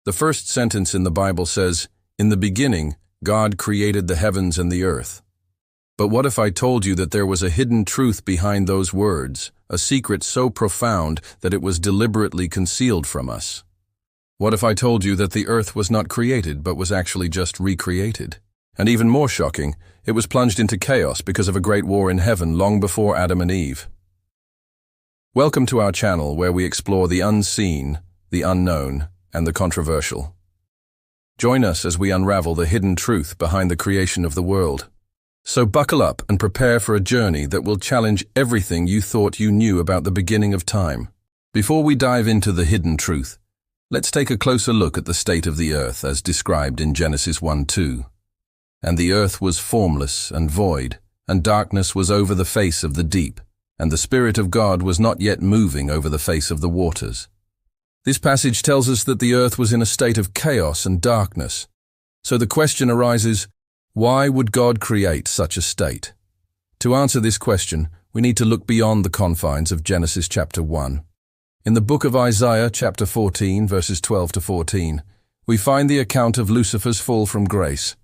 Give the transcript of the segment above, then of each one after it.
The first sentence in the Bible says, "In the beginning, God created the heavens and the earth." But what if I told you that there was a hidden truth behind those words, a secret so profound that it was deliberately concealed from us? What if I told you that the earth was not created but was actually just recreated? And even more shocking, it was plunged into chaos because of a great war in heaven long before Adam and Eve. Welcome to our channel where we explore the unseen, the unknown, and the controversial. Join us as we unravel the hidden truth behind the creation of the world. So buckle up and prepare for a journey that will challenge everything you thought you knew about the beginning of time. Before we dive into the hidden truth, let's take a closer look at the state of the earth as described in Genesis 1:2. "And the earth was formless and void, and darkness was over the face of the deep, and the Spirit of God was not yet moving over the face of the waters." This passage tells us that the earth was in a state of chaos and darkness. So the question arises, why would God create such a state? To answer this question, we need to look beyond the confines of Genesis chapter 1. In the book of Isaiah chapter 14, verses 12 to 14, we find the account of Lucifer's fall from grace.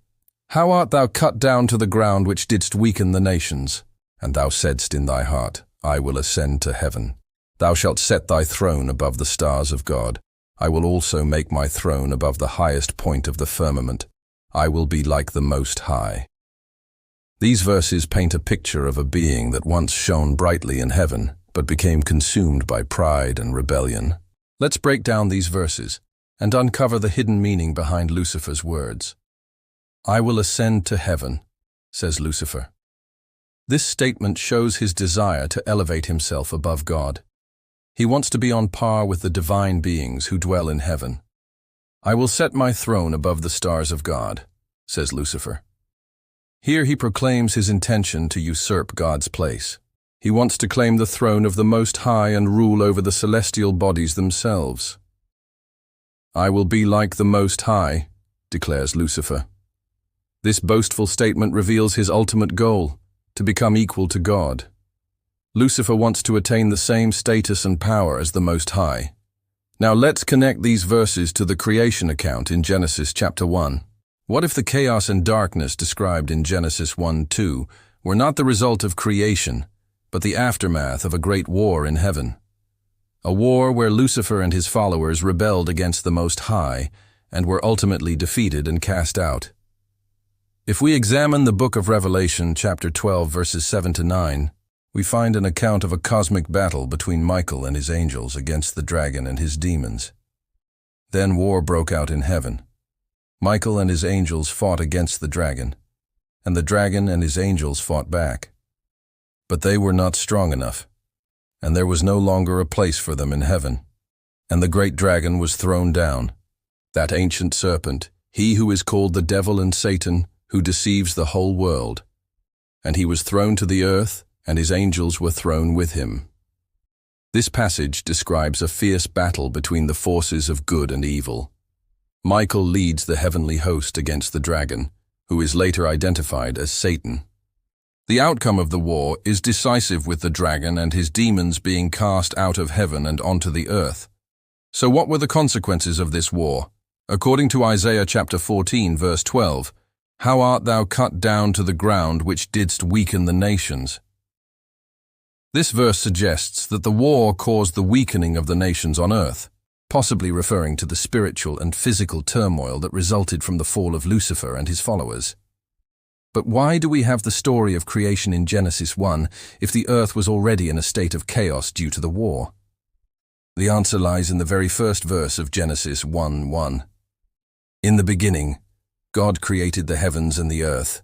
"How art thou cut down to the ground which didst weaken the nations? And thou saidst in thy heart, I will ascend to heaven. Thou shalt set thy throne above the stars of God. I will also make my throne above the highest point of the firmament. I will be like the Most High." These verses paint a picture of a being that once shone brightly in heaven, but became consumed by pride and rebellion. Let's break down these verses and uncover the hidden meaning behind Lucifer's words. "I will ascend to heaven," says Lucifer. This statement shows his desire to elevate himself above God. He wants to be on par with the divine beings who dwell in heaven. "I will set my throne above the stars of God," says Lucifer. Here he proclaims his intention to usurp God's place. He wants to claim the throne of the Most High and rule over the celestial bodies themselves. "I will be like the Most High," declares Lucifer. This boastful statement reveals his ultimate goal, to become equal to God. Lucifer wants to attain the same status and power as the Most High. Now let's connect these verses to the creation account in Genesis chapter 1. What if the chaos and darkness described in Genesis 1:2 were not the result of creation, but the aftermath of a great war in heaven? A war where Lucifer and his followers rebelled against the Most High and were ultimately defeated and cast out. If we examine the book of Revelation chapter 12 verses 7 to 9, we find an account of a cosmic battle between Michael and his angels against the dragon and his demons. Then war broke out in heaven. Michael and his angels fought against the dragon, and the dragon and his angels fought back. But they were not strong enough, and there was no longer a place for them in heaven. And the great dragon was thrown down, that ancient serpent, he who is called the devil and Satan, who deceives the whole world. And he was thrown to the earth, and his angels were thrown with him. This passage describes a fierce battle between the forces of good and evil. Michael leads the heavenly host against the dragon, who is later identified as Satan. The outcome of the war is decisive, with the dragon and his demons being cast out of heaven and onto the earth. So what were the consequences of this war? According to Isaiah chapter 14 verse 12, "How art thou cut down to the ground which didst weaken the nations?" This verse suggests that the war caused the weakening of the nations on earth, possibly referring to the spiritual and physical turmoil that resulted from the fall of Lucifer and his followers. But why do we have the story of creation in Genesis 1 if the earth was already in a state of chaos due to the war? The answer lies in the very first verse of Genesis 1:1. "In the beginning, God created the heavens and the earth."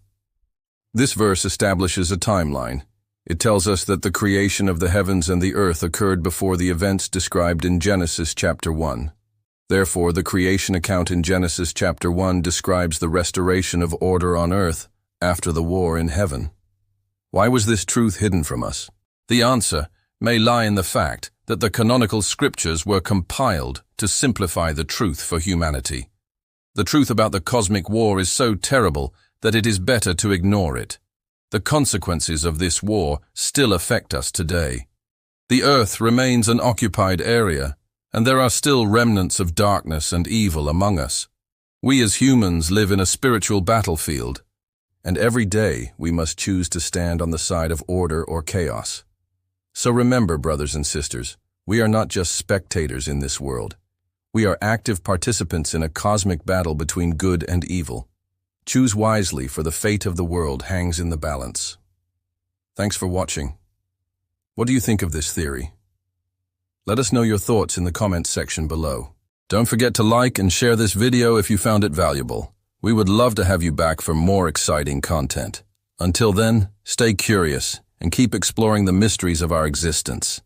This verse establishes a timeline. It tells us that the creation of the heavens and the earth occurred before the events described in Genesis chapter 1. Therefore, the creation account in Genesis chapter 1 describes the restoration of order on earth after the war in heaven. Why was this truth hidden from us? The answer may lie in the fact that the canonical scriptures were compiled to simplify the truth for humanity. The truth about the cosmic war is so terrible that it is better to ignore it. The consequences of this war still affect us today. The earth remains an occupied area, And there are still remnants of darkness and evil among us. We as humans live in a spiritual battlefield, and every day we must choose to stand on the side of order or chaos. So remember, brothers and sisters, we are not just spectators in this world. We are active participants in a cosmic battle between good and evil. Choose wisely, for the fate of the world hangs in the balance. Thanks for watching. What do you think of this theory? Let us know your thoughts in the comments section below. Don't forget to like and share this video if you found it valuable. We would love to have you back for more exciting content. Until then, stay curious and keep exploring the mysteries of our existence.